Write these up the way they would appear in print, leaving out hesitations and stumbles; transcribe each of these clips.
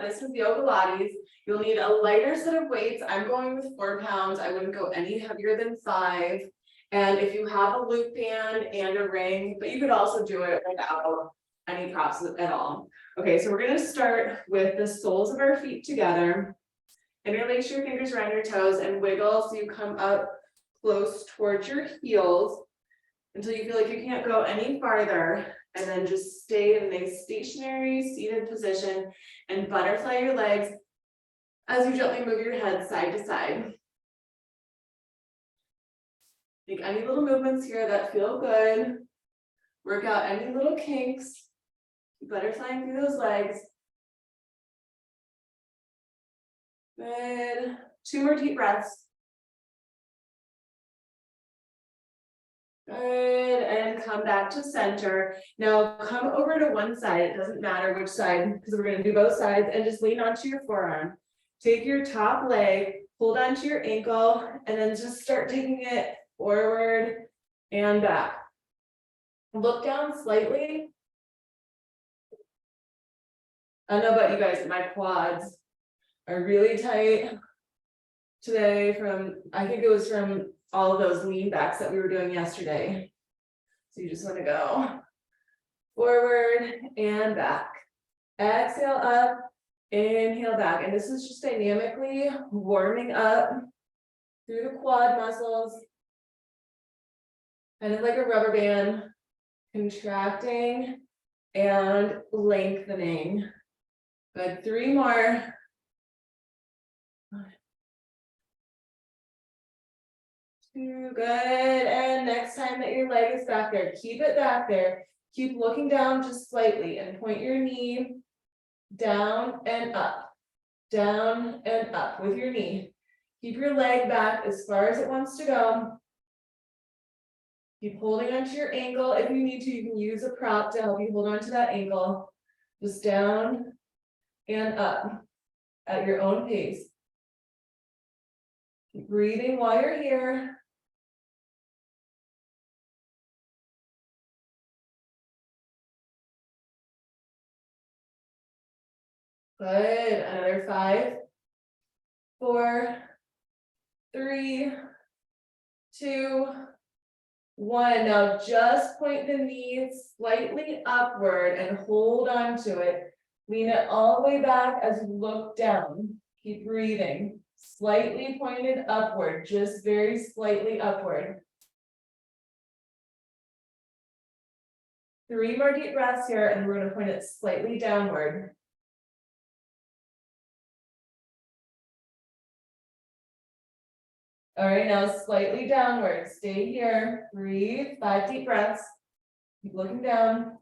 this is Yogalates. You'll need a lighter set of weights. I'm going with 4 pounds. I wouldn't go any heavier than 5. And if you have a loop band and a ring, but you could also do it without any props at all. Okay, so we're gonna start with the soles of our feet together. Interlace your fingers around your toes and wiggle so you come up close towards your heels until you feel like you can't go any farther. And then just stay in a stationary seated position and butterfly your legs as you gently move your head side to side. Make any little movements here that feel good. Work out any little kinks. Keep butterflying through those legs. Good. 2 more deep breaths. Good, and come back to center. Now come over to one side, it doesn't matter which side, because we're gonna do both sides, and just lean onto your forearm. Take your top leg, hold onto your ankle, and then just start taking it forward and back. Look down slightly. I don't know about you guys, but my quads are really tight today I think it was from all of those lean backs that we were doing yesterday. So you just want to go forward and back. Exhale up, inhale back. And this is just dynamically warming up through the quad muscles. And it's like a rubber band, contracting and lengthening. Good, 3 more. Good, and next time that your leg is back there, keep it back there. Keep looking down just slightly and point your knee down and up with your knee. Keep your leg back as far as it wants to go. Keep holding onto your ankle. If you need to, you can use a prop to help you hold on to that ankle. Just down and up at your own pace. Keep breathing while you're here. Good, another 5, 4, 3, 2, 1. Now just point the knees slightly upward and hold on to it. Lean it all the way back as you look down. Keep breathing. Slightly pointed upward, just very slightly upward. 3 more deep breaths here, and we're going to point it slightly downward. All right, now slightly downward. Stay here. Breathe. 5 deep breaths. Keep looking down.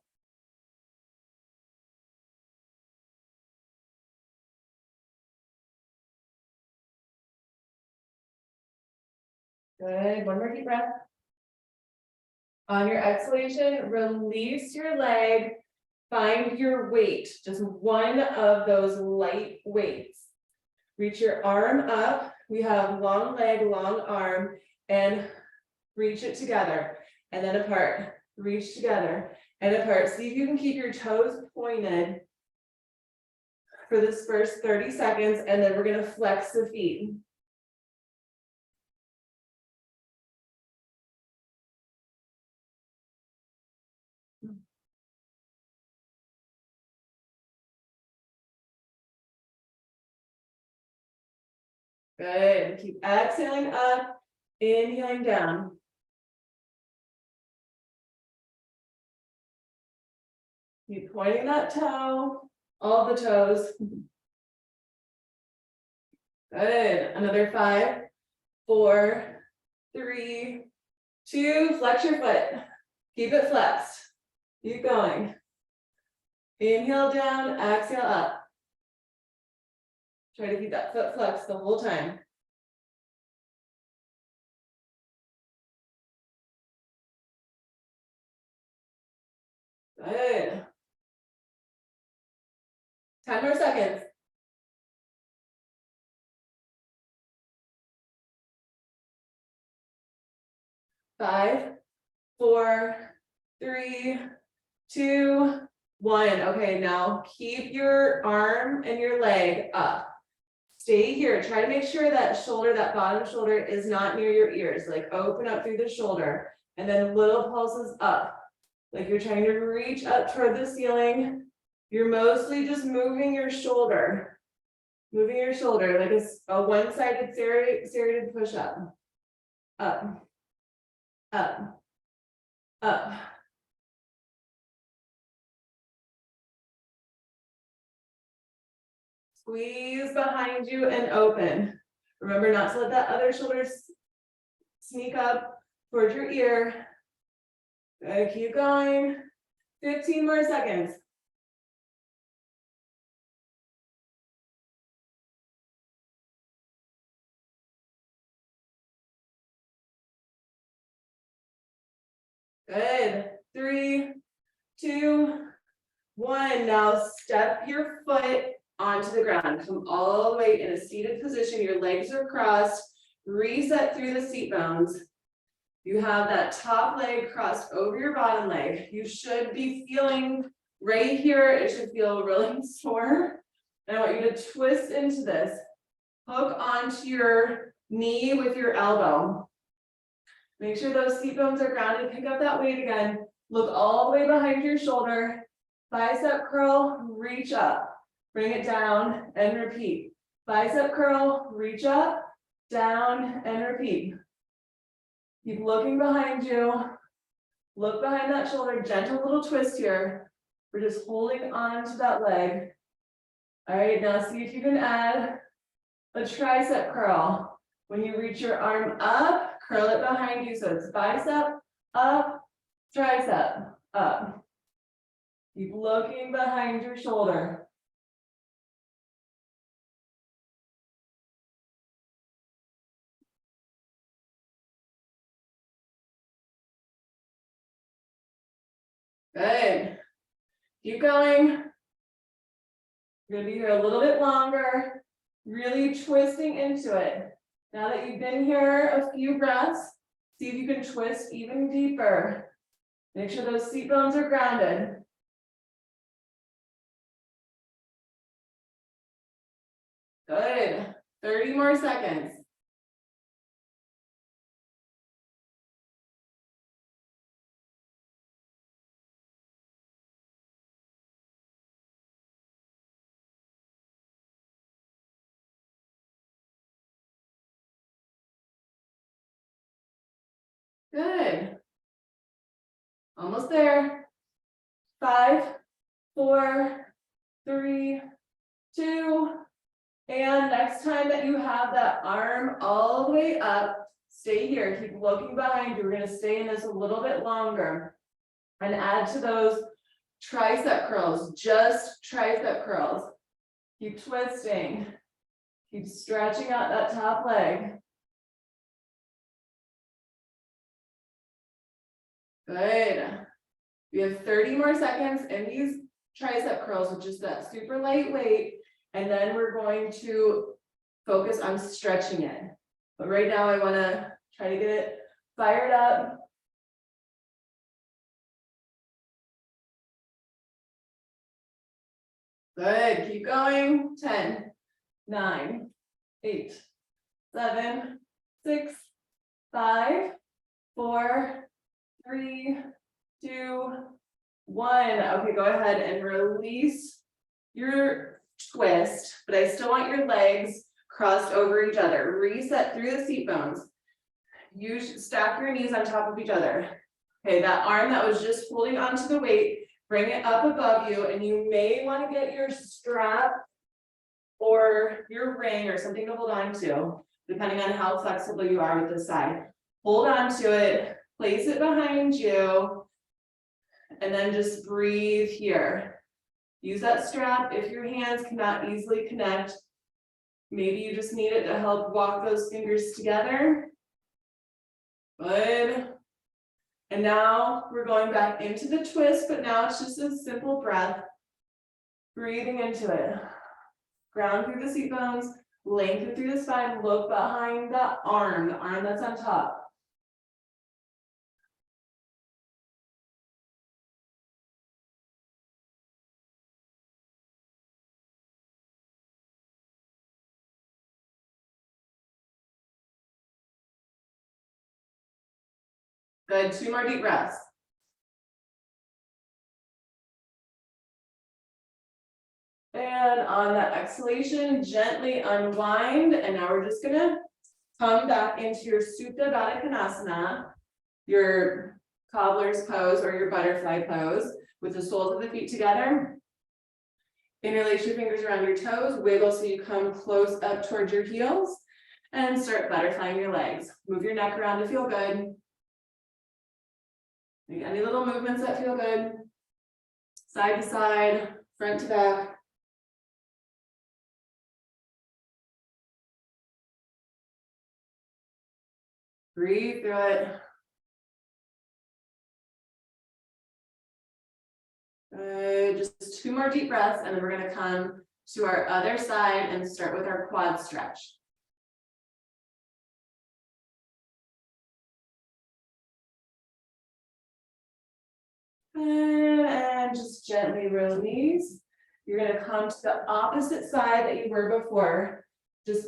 Good. 1 more deep breath. On your exhalation, release your leg. Find your weight, just one of those light weights. Reach your arm up. We have long leg, long arm, and reach it together and then apart. Reach together and apart. See if you can keep your toes pointed for this first 30 seconds, and then we're going to flex the feet. Good. Keep exhaling up, inhaling down. Keep pointing that toe, all the toes. Good. Another 5, 4, 3, 2. Flex your foot. Keep it flexed. Keep going. Inhale down, exhale up. Try to keep that foot flexed the whole time. Good. 10 more seconds. 5, 4, 3, 2, 1. Okay, now keep your arm and your leg up. Stay here. Try to make sure that shoulder, that bottom shoulder is not near your ears. Like open up through the shoulder and then little pulses up. Like you're trying to reach up toward the ceiling. You're mostly just moving your shoulder. Moving your shoulder like a one-sided serrated push-up. Up, up, up. Squeeze behind you and open. Remember not to let that other shoulder sneak up towards your ear. Good, keep going. 15 more seconds. Good. 3, 2, 1. Now step your foot onto the ground. Come all the way in a seated position. Your legs are crossed. Reset through the seat bones. You have that top leg crossed over your bottom leg. You should be feeling right here. It should feel really sore. And I want you to twist into this. Hook onto your knee with your elbow. Make sure those seat bones are grounded. Pick up that weight again. Look all the way behind your shoulder. Bicep curl, reach up. Bring it down and repeat. Bicep curl, reach up, down, and repeat. Keep looking behind you. Look behind that shoulder. Gentle little twist here. We're just holding on to that leg. All right, now see if you can add a tricep curl. When you reach your arm up, curl it behind you. So it's bicep, up, tricep, up. Keep looking behind your shoulder. Good. Keep going. You're gonna be here a little bit longer, really twisting into it. Now that you've been here a few breaths, see if you can twist even deeper. Make sure those seat bones are grounded. Good. 30 more seconds. Good. Almost there. 5, 4, 3, 2, and next time that you have that arm all the way up, stay here. Keep looking behind you. We're going to stay in this a little bit longer and add to those tricep curls, just tricep curls. Keep twisting. Keep stretching out that top leg. Good. We have 30 more seconds in these tricep curls with just that super light weight. And then we're going to focus on stretching it. But right now I want to try to get it fired up. Good. Keep going. 10, 9, 8, 7, 6, 5, 4, 3, 2, 1. Okay, go ahead and release your twist, but I still want your legs crossed over each other. Reset through the seat bones. You should stack your knees on top of each other. Okay, that arm that was just holding onto the weight, bring it up above you, and you may want to get your strap or your ring or something to hold on to, depending on how flexible you are with this side. Hold on to it, place it behind you, and then just breathe here. Use that strap if your hands cannot easily connect. Maybe you just need it to help walk those fingers together. Good. And now we're going back into the twist, but now it's just a simple breath. Breathing into it. Ground through the seat bones, lengthen through the spine, look behind the arm that's on top. Good, 2 more deep breaths. And on that exhalation, gently unwind, and now we're just gonna come back into your Supta Baddha Konasana, your cobbler's pose or your butterfly pose with the soles of the feet together. Interlace your fingers around your toes, wiggle so you come close up towards your heels, and start butterflying your legs. Move your neck around to feel good. Make any little movements that feel good. Side to side, front to back. Breathe through it. Good, just 2 more deep breaths, and then we're gonna come to our other side and start with our quad stretch. And just gently release. You're gonna come to the opposite side that you were before. Just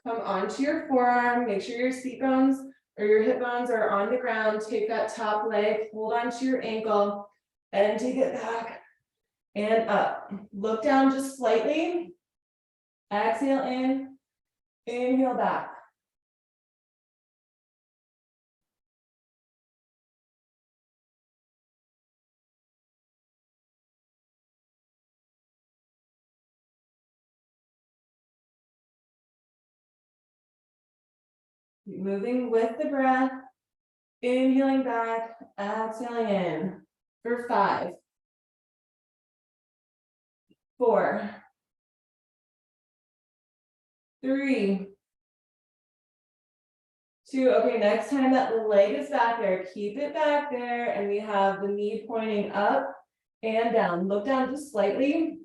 come onto your forearm, make sure your seat bones or your hip bones are on the ground. Take that top leg, hold onto your ankle, and take it back and up. Look down just slightly. Exhale in, inhale back. Keep moving with the breath. Inhaling back, exhaling in for 5, 4, 3, 2. Okay, next time that leg is back there, keep it back there, and we have the knee pointing up and down. Look down just slightly.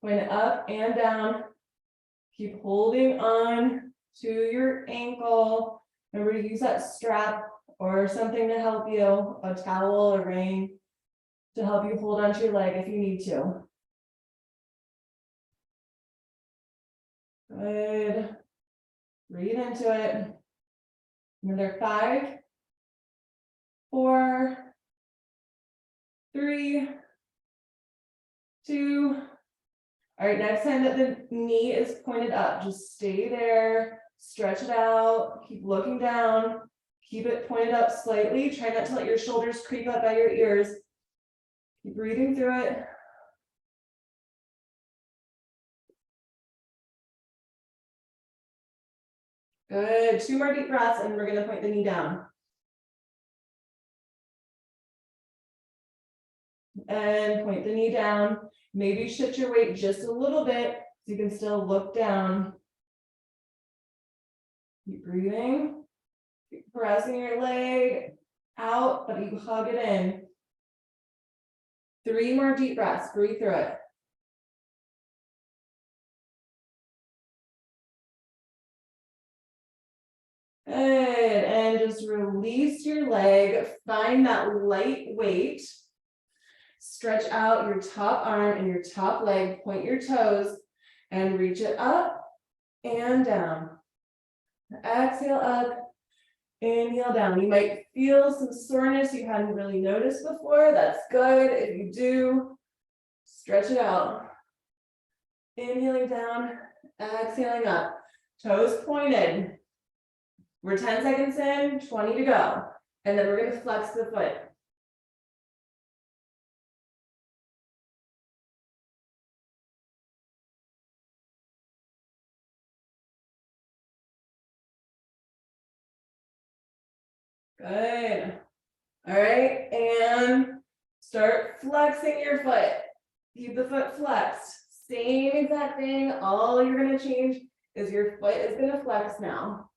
Point up and down. Keep holding on to your ankle. Remember to use that strap or something to help you, a towel, a ring, to help you hold onto your leg if you need to. Good. Breathe into it. Another 5, 4, 3, 2. All right, next time that the knee is pointed up, just stay there, stretch it out, keep looking down, keep it pointed up slightly. Try not to let your shoulders creep up by your ears. Keep breathing through it. Good, 2 more deep breaths, and we're gonna point the knee down. And point the knee down. Maybe shift your weight just a little bit so you can still look down. Keep breathing. Keep pressing your leg out, but you hug it in. 3 more deep breaths. Breathe through it. Good, and just release your leg. Find that light weight. Stretch out your top arm and your top leg, point your toes, and reach it up and down. Exhale up, inhale down. You might feel some soreness you hadn't really noticed before. That's good. If you do, stretch it out. Inhaling down, exhaling up. Toes pointed. We're 10 seconds in, 20 to go. And then we're going to flex the foot. Good. All right, and start flexing your foot. Keep the foot flexed. Same exact thing. All you're going to change is your foot is going to flex now.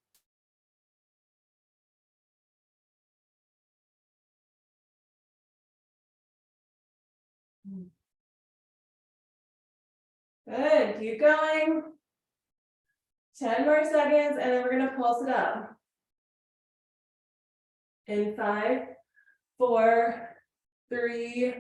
Good. Keep going. 10 more seconds, and then we're going to pulse it up. In 5, 4, 3,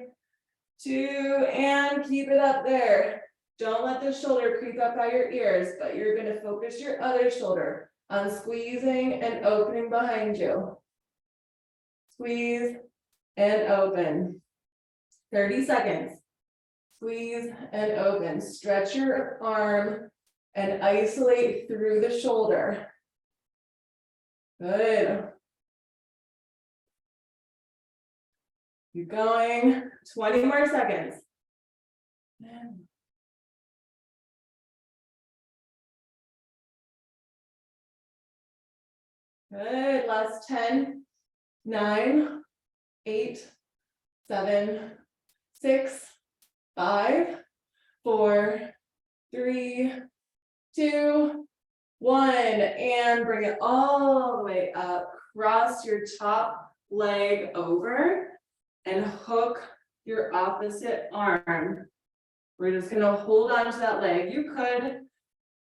2, and keep it up there. Don't let the shoulder creep up by your ears, but you're going to focus your other shoulder on squeezing and opening behind you. squeeze, and open. 30 seconds. Squeeze and open. Stretch your arm and isolate through the shoulder. Good. Keep going. 20 more seconds. Good. Last 10, 9, 8, 7, 6, 5, 4, 3, 2, 1. And bring it all the way up. Cross your top leg over and hook your opposite arm. We're just gonna hold on to that leg. You could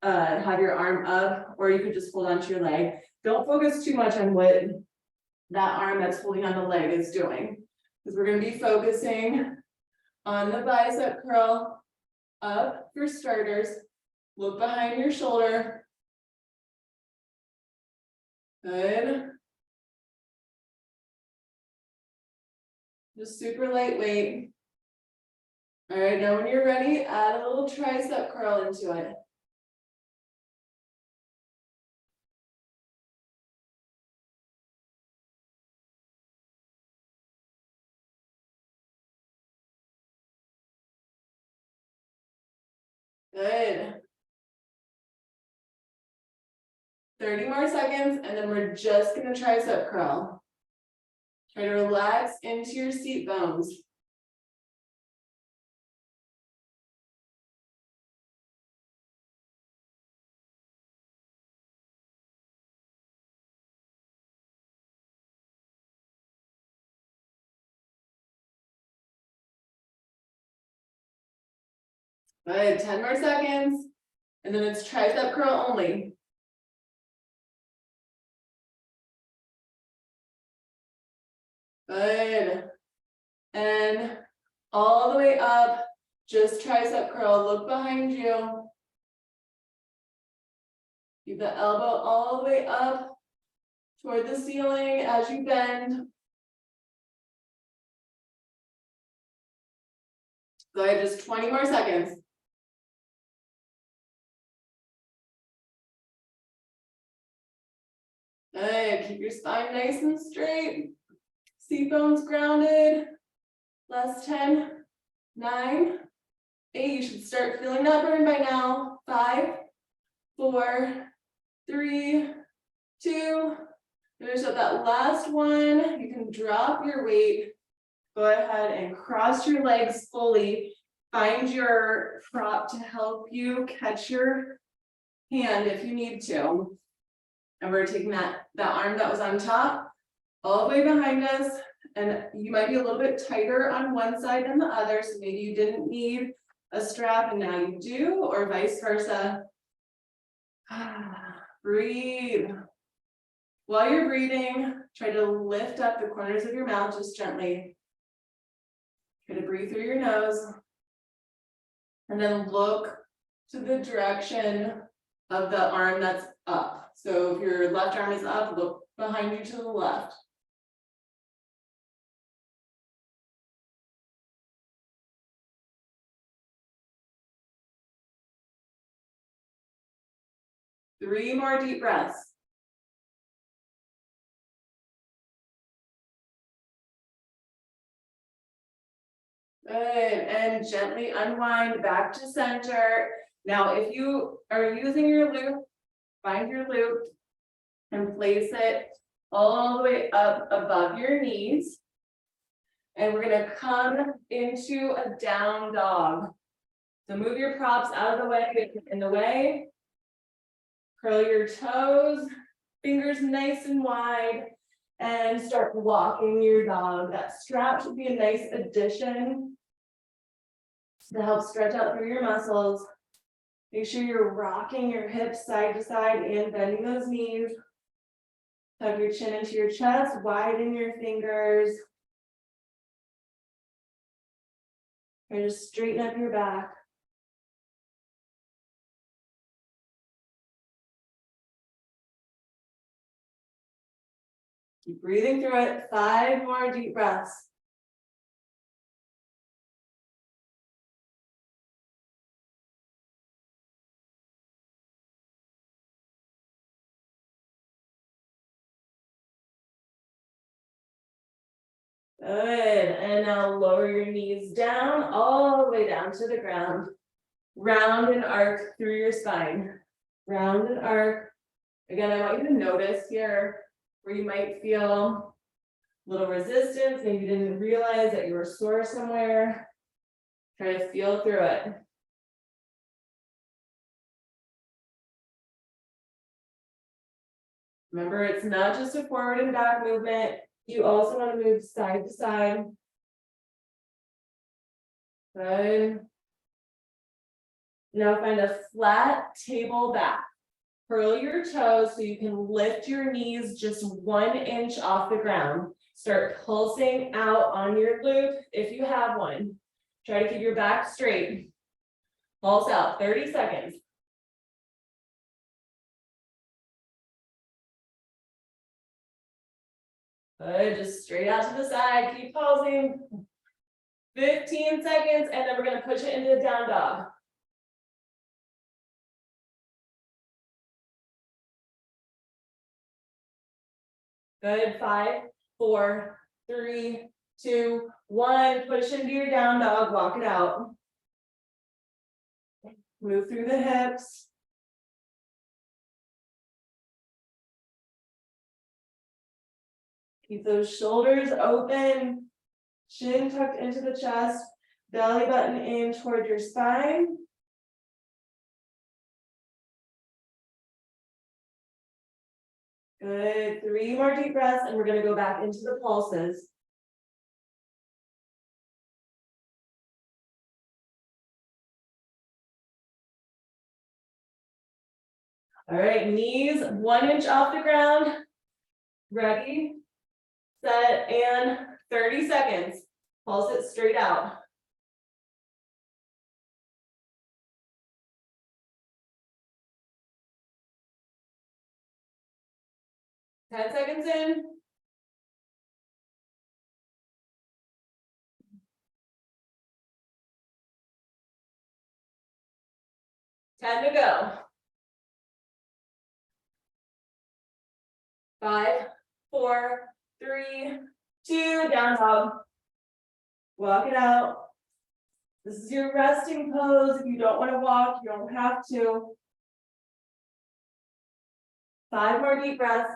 have your arm up, or you could just hold on to your leg. Don't focus too much on what that arm that's holding on the leg is doing, because we're gonna be focusing on the bicep curl up for starters. Look behind your shoulder. Good. Just super lightweight. All right, now when you're ready, add a little tricep curl into it. Good. 30 more seconds, and then we're just gonna tricep curl. Try to relax into your seat bones. Good, 10 more seconds, and then it's tricep curl only. Good. And all the way up, just tricep curl, look behind you. Keep the elbow all the way up toward the ceiling as you bend. Go ahead, just 20 more seconds. Good, keep your spine nice and straight. Seat bones grounded. Last 10, 9, 8. You should start feeling that burn by now. 5, 4, 3, 2. Finish up that last one. You can drop your weight. Go ahead and cross your legs fully. Find your prop to help you catch your hand if you need to. And we're taking that arm that was on top all the way behind us. And you might be a little bit tighter on one side than the other. So maybe you didn't need a strap and now you do, or vice versa. Breathe. While you're breathing, try to lift up the corners of your mouth just gently. Try to breathe through your nose. And then look to the direction of the arm that's up. So if your left arm is up, look behind you to the left. Three more deep breaths. Good, and gently unwind back to center. Now, if you are using your loop, find your loop and place it all the way up above your knees. And we're gonna come into a down dog. So move your props out of the way, in the way. Curl your toes, fingers nice and wide, and start walking your dog. That strap should be a nice addition to help stretch out through your muscles. Make sure you're rocking your hips side to side and bending those knees. Tuck your chin into your chest, widen your fingers. And just straighten up your back. Keep breathing through it. 5 more deep breaths. Good, and now lower your knees down, all the way down to the ground. Round and arc through your spine. Round and arc. Again, I want you to notice here where you might feel a little resistance, maybe you didn't realize that you were sore somewhere. Try to feel through it. Remember, it's not just a forward and back movement. You also want to move side to side. Good. Now find a flat table back. Curl your toes so you can lift your knees just 1 inch off the ground. Start pulsing out on your loop if you have one. Try to keep your back straight. Pulse out, 30 seconds. Good, just straight out to the side, keep pulsing. 15 seconds, and then we're gonna push it into a down dog. Good, 5, 4, 3, 2, 1. Push into your down dog, walk it out. Move through the hips. Keep those shoulders open, chin tucked into the chest, belly button in toward your spine. Good, 3 more deep breaths, and we're gonna go back into the pulses. All right, knees 1 inch off the ground. Ready, set, and 30 seconds. Pulse it straight out. Ten seconds in. Time to go. 5, 4, 3, 2, down dog. Walk it out. This is your resting pose. If you don't want to walk, you don't have to. 5 more deep breaths,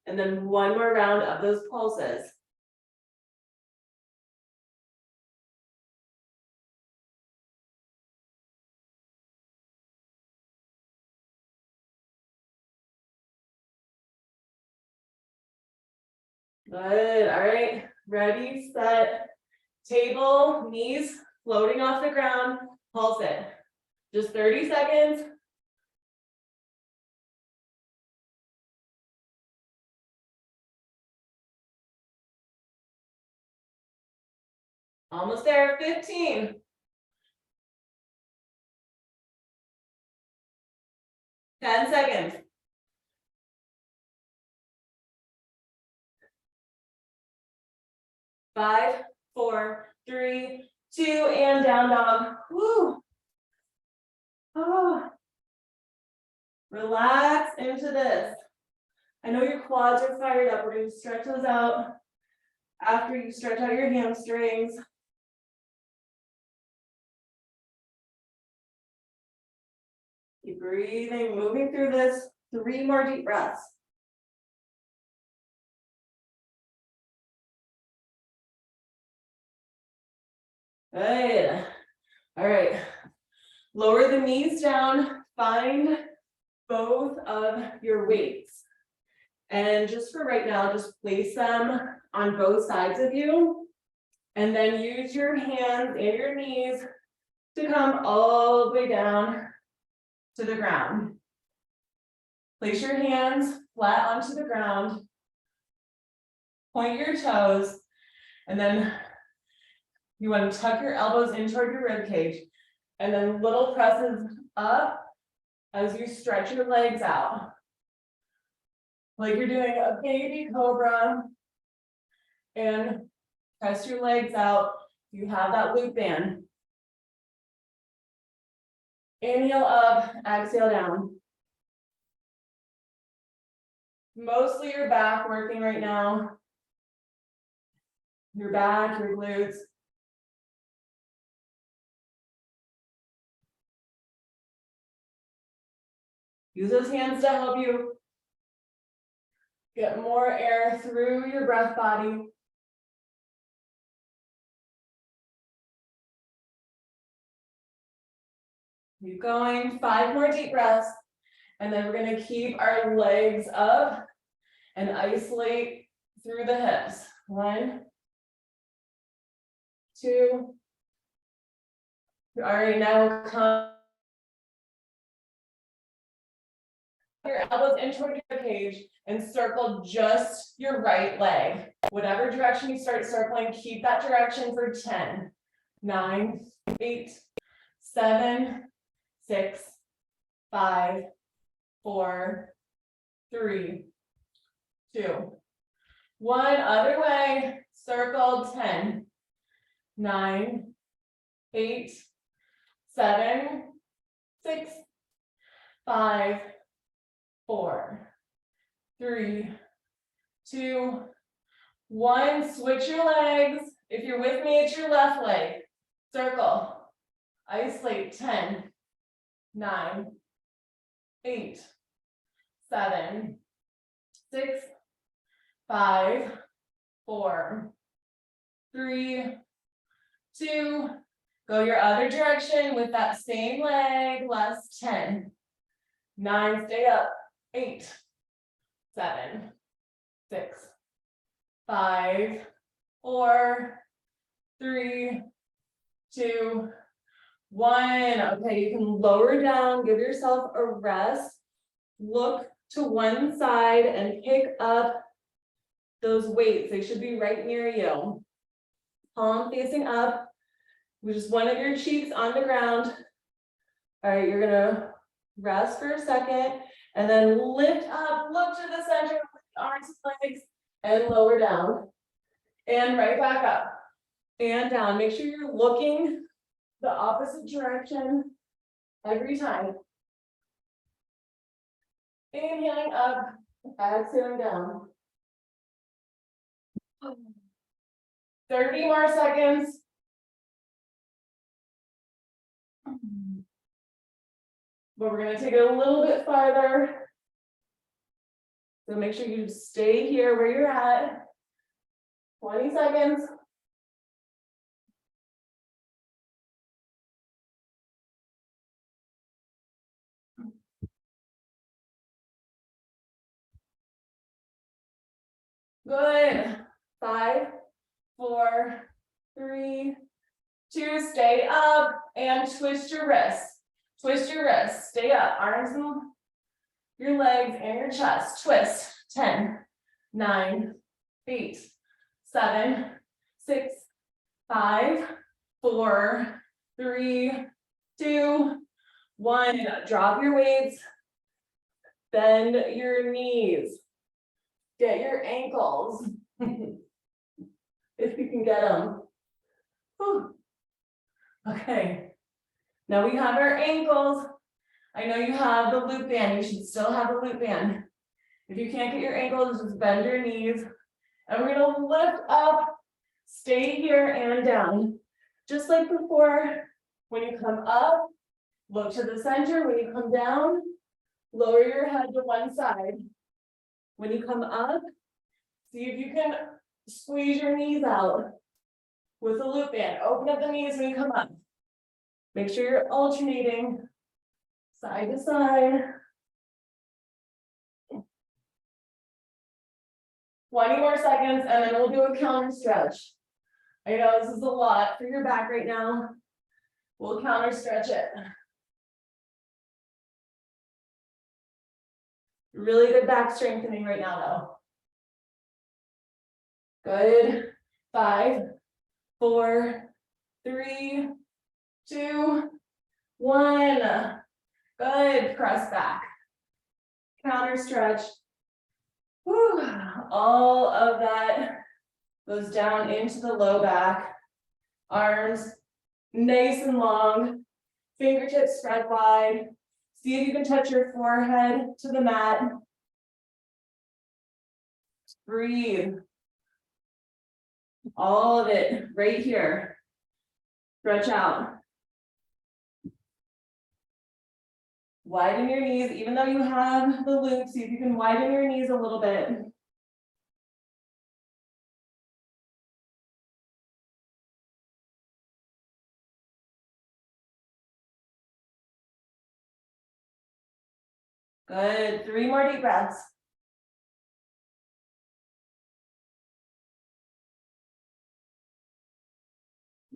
and then 1 more round of those pulses. Good, all right, ready, set, table, knees floating off the ground, pulse it. Just 30 seconds. Almost there, 15. 10 seconds. 5, 4, 3, 2, and down dog. Woo. Oh. Relax into this. I know your quads are fired up. We're going to stretch those out after you stretch out your hamstrings. Keep breathing, moving through this. 3 more deep breaths. Good. All right. Lower the knees down. Find both of your weights. And just for right now, just place them on both sides of you. And then use your hands and your knees to come all the way down to the ground. Place your hands flat onto the ground. Point your toes. And then you want to tuck your elbows in toward your rib cage. And then little presses up as you stretch your legs out. Like you're doing a baby cobra. and press your legs out. You have that loop band. Inhale up, exhale down. Mostly your back working right now. Your back, your glutes. Use those hands to help you get more air through your breath body. Keep going, 5 more deep breaths. And then we're gonna keep our legs up and isolate through the hips. 1, 2. All right, now come your elbows in toward your cage and circle just your right leg. Whatever direction you start circling, keep that direction for 10, 9, 8, 7, 6, 5, 4, 3, 2, 1. Other way, circle 10, 9, 8, 7, 6, 5, 4, 3, 2, 1. Switch your legs. If you're with me, it's your left leg. Circle. Isolate. 10, 9, 8, 7, 6, 5, 4, 3, 2. Go your other direction with that same leg. Last 10, 9. Stay up. 8, 7, 6, 5, 4, 3, 2, 1. Okay, you can lower down, give yourself a rest. Look to one side and pick up those weights. They should be right near you. Palm facing up, with just one of your cheeks on the ground. All right, you're gonna rest for a second and then lift up, look to the center, arms and legs, and lower down. And right back up and down. Make sure you're looking the opposite direction every time. Inhaling up, exhaling down. 30 more seconds. But we're gonna take it a little bit farther. So make sure you stay here where you're at. 20 seconds. Good. 5, 4, 3, 2. Stay up and twist your wrists. Twist your wrists. Stay up. Arms and your legs and your chest. Twist. 10, 9, 8, 7, 6, 5, 4, 3, 2, 1. Drop your weights. Bend your knees. Get your ankles. If you can get them. Whew. Okay. Now we have our ankles. I know you have the loop band. You should still have a loop band. If you can't get your ankles, just bend your knees. And we're gonna lift up, stay here and down. Just like before, when you come up, look to the center. When you come down, lower your head to one side. When you come up, see if you can squeeze your knees out with a loop band. Open up the knees when you come up. Make sure you're alternating side to side. 20 more seconds, and then we'll do a counter stretch. I know this is a lot for your back right now. We'll counter stretch it. Really good back strengthening right now, though. Good. 5, 4, 3, 2, 1. Good. Press back. Counter stretch. Whew. All of that Goes down into the low back. Arms nice and long. Fingertips spread wide. See if you can touch your forehead to the mat. Breathe. All of it right here. Stretch out. Widen your knees, even though you have the loop, see if you can widen your knees a little bit. Good, 3 more deep breaths.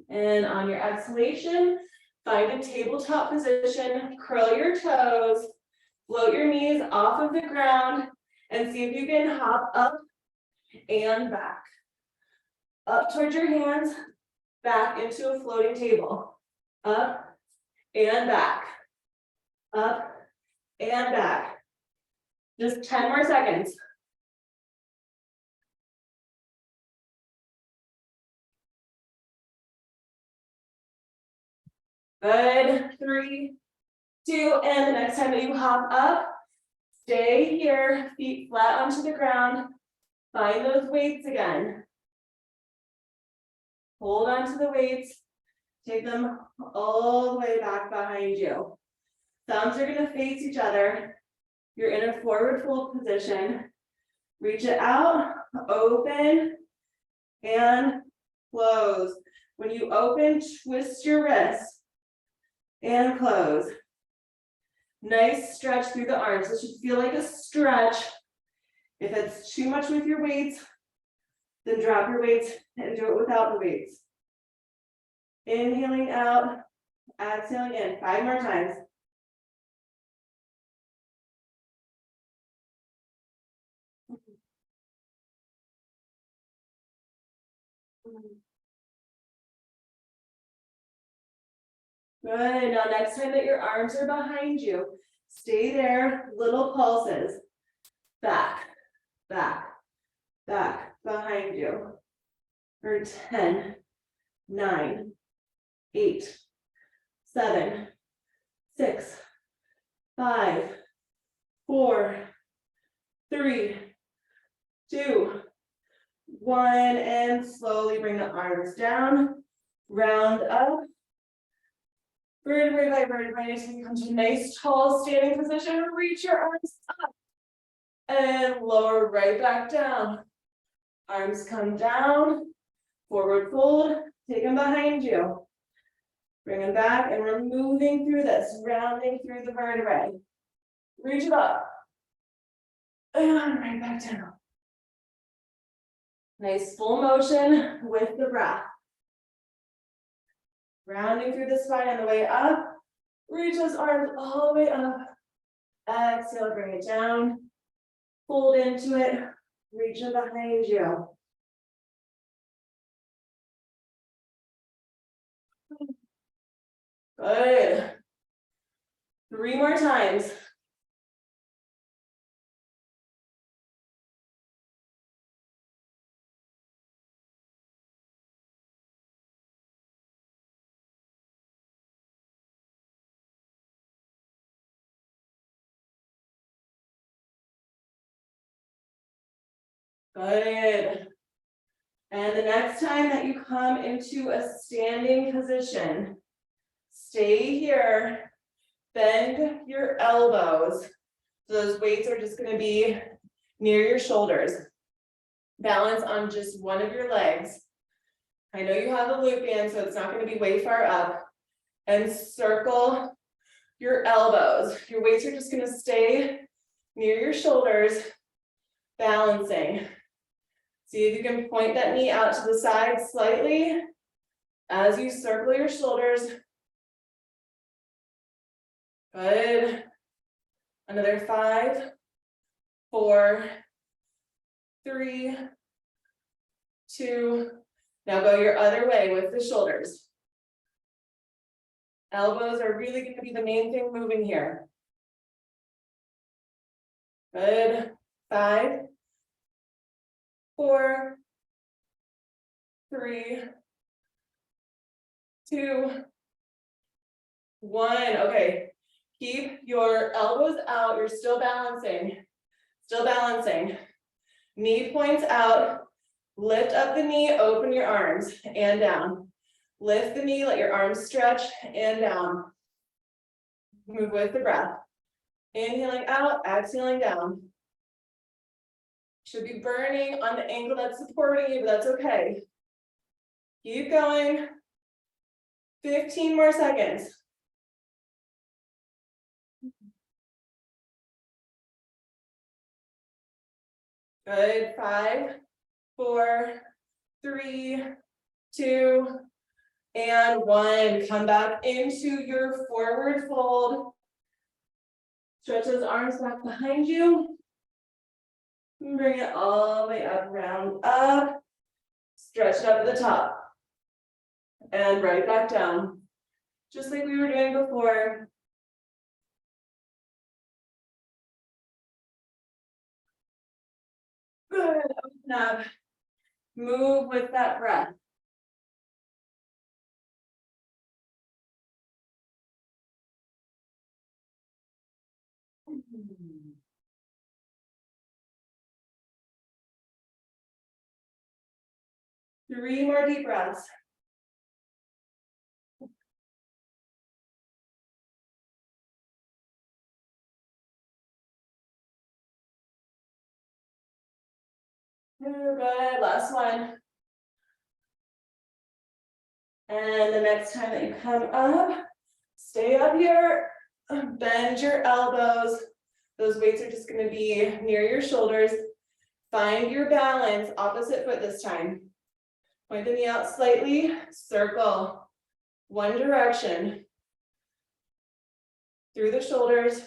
And on your exhalation, find a tabletop position, curl your toes, float your knees off of the ground, and see if you can hop up and back. Up towards your hands, back into a floating table. Up and back. Up and back. Just 10 more seconds. Good, 3, 2, and the next time that you hop up, stay here, feet flat onto the ground. Find those weights again. Hold on to the weights. Take them all the way back behind you. Thumbs are gonna face each other. You're in a forward fold position. Reach it out, open, and close. When you open, twist your wrist and close. Nice stretch through the arms. This should feel like a stretch. If it's too much with your weights, then drop your weights and do it without the weights. Inhaling out, exhaling in. 5 more times. Good, now next time that your arms are behind you, stay there, little pulses. Back, back, back, behind you. For 10, 9, 8, 7, 6, 5, 4, 3, 2, 1, and slowly bring the arms down, round up. Vertebrae by vertebrae, so you come to a nice tall standing position, reach your arms up and lower right back down. Arms come down, forward fold, take them behind you. Bring them back, and we're moving through this, rounding through the vertebrae. Reach it up and right back down. Nice full motion with the breath. Rounding through the spine on the way up. Reach those arms all the way up. Exhale, bring it down. Fold into it. Reach it behind you. Good. 3 more times. Good. And the next time that you come into a standing position, stay here, bend your elbows. So those weights are just going to be near your shoulders. Balance on just one of your legs. I know you have a loop band, so it's not going to be way far up. And circle your elbows. Your weights are just going to stay near your shoulders, balancing. See if you can point that knee out to the side slightly as you circle your shoulders. Good. Another 5, 4, 3, 2. Now go your other way with the shoulders. Elbows are really going to be the main thing moving here. Good. 5, 4, 3, 2, 1. Okay, keep your elbows out. You're still balancing. Still balancing. Knee points out. Lift up the knee, open your arms and down. Lift the knee, let your arms stretch and down. Move with the breath. Inhaling out, exhaling down. Should be burning on the ankle that's supporting you, but that's okay. Keep going. 15 more seconds. Good. 5, 4, 3, 2, and 1. Come back into your forward fold. Stretch those arms back behind you. Bring it all the way up, round up. Stretch it up at the top. And right back down. Just like we were doing before. Good. Open up. Move with that breath. Three more deep breaths. Good. Last one. And the next time that you come up, stay up here, bend your elbows. Those weights are just going to be near your shoulders. Find your balance, opposite foot this time. Point the knee out slightly, circle. One direction. Through the shoulders.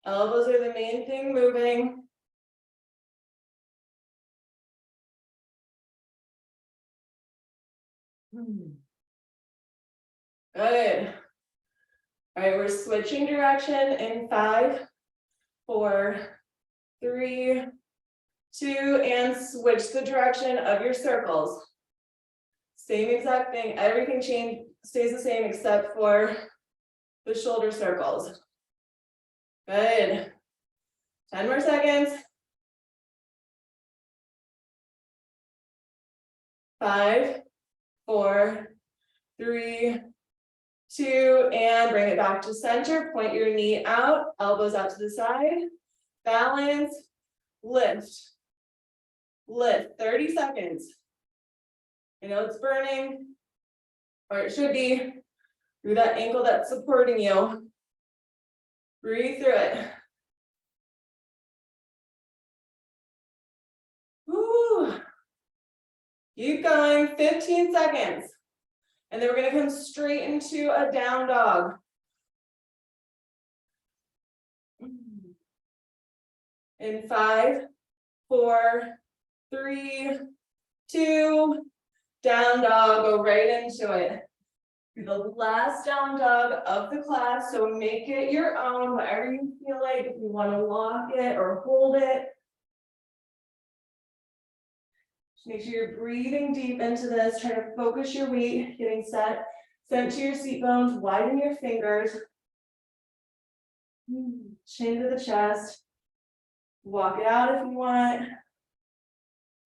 Elbows are the main thing moving. Good. All right, we're switching direction in 5, 4, 3, 2, and switch the direction of your circles. Same exact thing, everything stays the same except for the shoulder circles. Good. 10 more seconds. 5, 4, 3, 2, and bring it back to center. Point your knee out, elbows out to the side. Balance, lift. Lift, 30 seconds. I know it's burning, or it should be, through that ankle that's supporting you. Breathe through it. Woo. Keep going, 15 seconds. And then we're gonna come straight into a down dog. In 5, 4, 3, 2, down dog, go right into it. The last down dog of the class, so make it your own, whatever you feel like, if you want to walk it or hold it. Just make sure you're breathing deep into this, try to focus your weight, getting set, center your seat bones, widen your fingers. Chin to the chest. Walk it out if you want,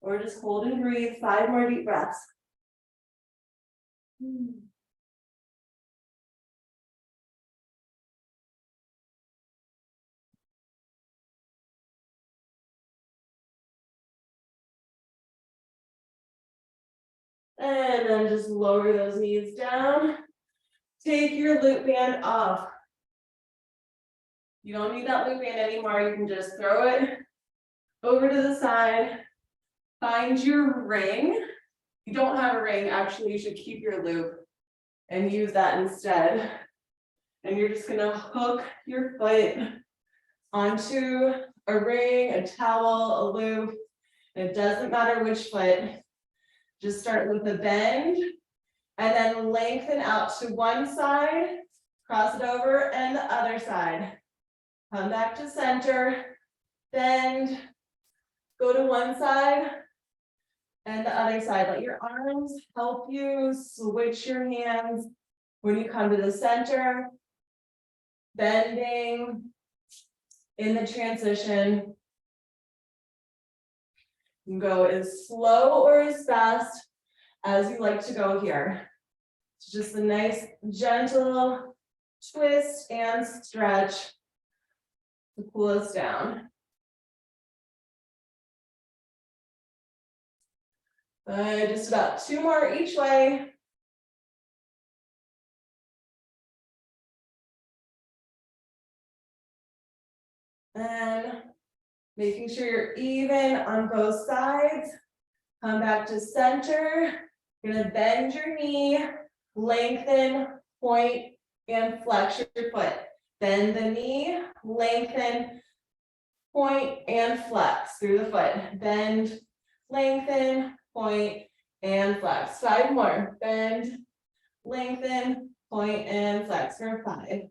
or just hold and breathe. 5 more deep breaths. And then just lower those knees down. Take your loop band off. You don't need that loop band anymore. You can just throw it over to the side. Find your ring. If you don't have a ring, actually, you should keep your loop and use that instead. And you're just gonna hook your foot onto a ring, a towel, a loop. It doesn't matter which foot. Just start with a bend and then lengthen out to one side, cross it over, and the other side. Come back to center, bend, go to one side, And the other side, let your arms help you switch your hands when you come to the center. Bending in the transition. You can go as slow or as fast as you like to go here. It's just a nice gentle twist and stretch to cool us down. Just about 2 more each way. And making sure you're even on both sides. Come back to center. You're gonna bend your knee, lengthen, point, and flex your foot. Bend the knee, lengthen, point, and flex through the foot. Bend, lengthen, point, and flex. 5 more. Bend, lengthen, point, and flex for 5.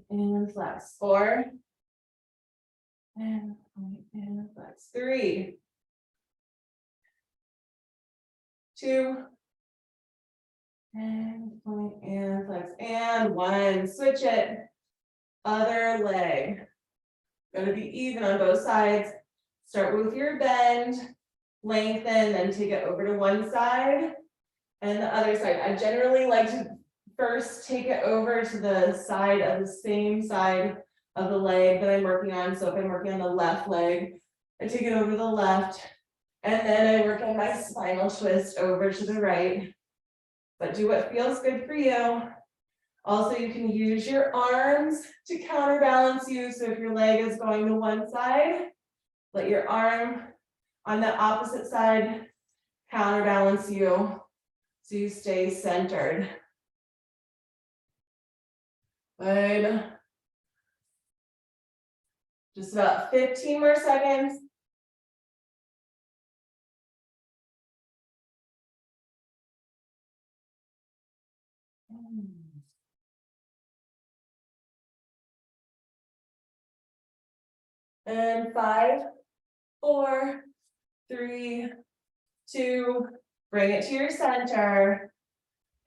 And flex. 4. And point and flex. 3. 2. And point and flex. And 1. Switch it. Other leg. Gotta be even on both sides. Start with your bend, lengthen, then take it over to one side and the other side. I generally like to first take it over to the side of the same side of the leg that I'm working on. So if I'm working on the left leg, I take it over to the left, and then I work on my spinal twist over to the right. But do what feels good for you. Also, you can use your arms to counterbalance you. So if your leg is going to one side, let your arm on the opposite side counterbalance you so you stay centered. Good. Just about 15 more seconds. And 5, 4, 3, 2, bring it to your center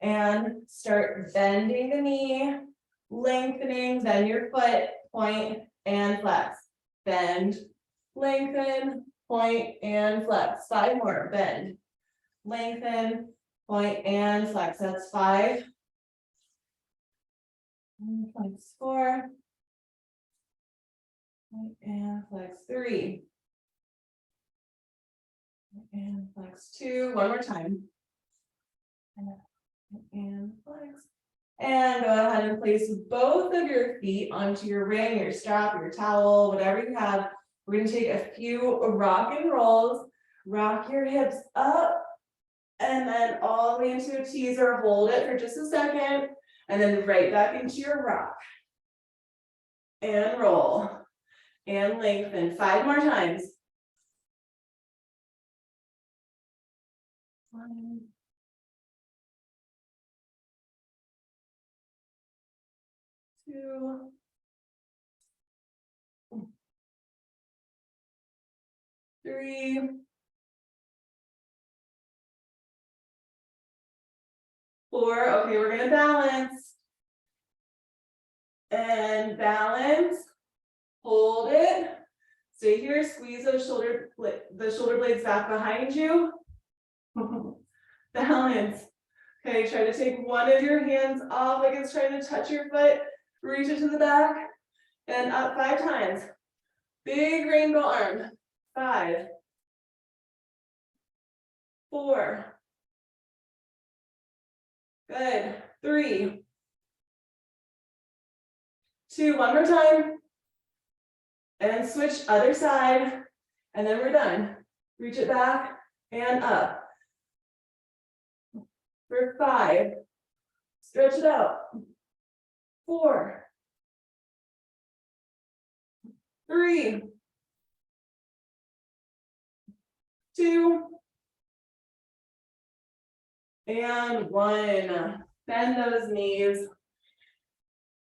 and start bending the knee, lengthening, then your foot, point and flex. Bend, lengthen, point and flex. 5 more. Bend, lengthen, point and flex. That's 5. And flex 4. And flex 3. And flex 2. One more time. And flex. And go ahead and place both of your feet onto your ring, your strap, your towel, whatever you have. We're going to take a few rock and rolls. Rock your hips up and then all the way into a teaser. Hold it for just a second and then right back into your rock. And roll. And lengthen. 5 more times. 1, 2, 3, 4. Okay, we're gonna balance. And balance. Hold it. Stay here. Squeeze those shoulder blades back behind you. Balance. Okay, try to take one of your hands off like it's trying to touch your foot. Reach it to the back and up 5 times. Big rainbow arm. 5, 4. Good. 3, 2. One more time. And switch other side. And then we're done. Reach it back and up. For 5. Stretch it out. 4, 3, 2, and 1. Bend those knees.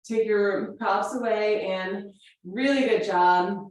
Take your props away and really good job.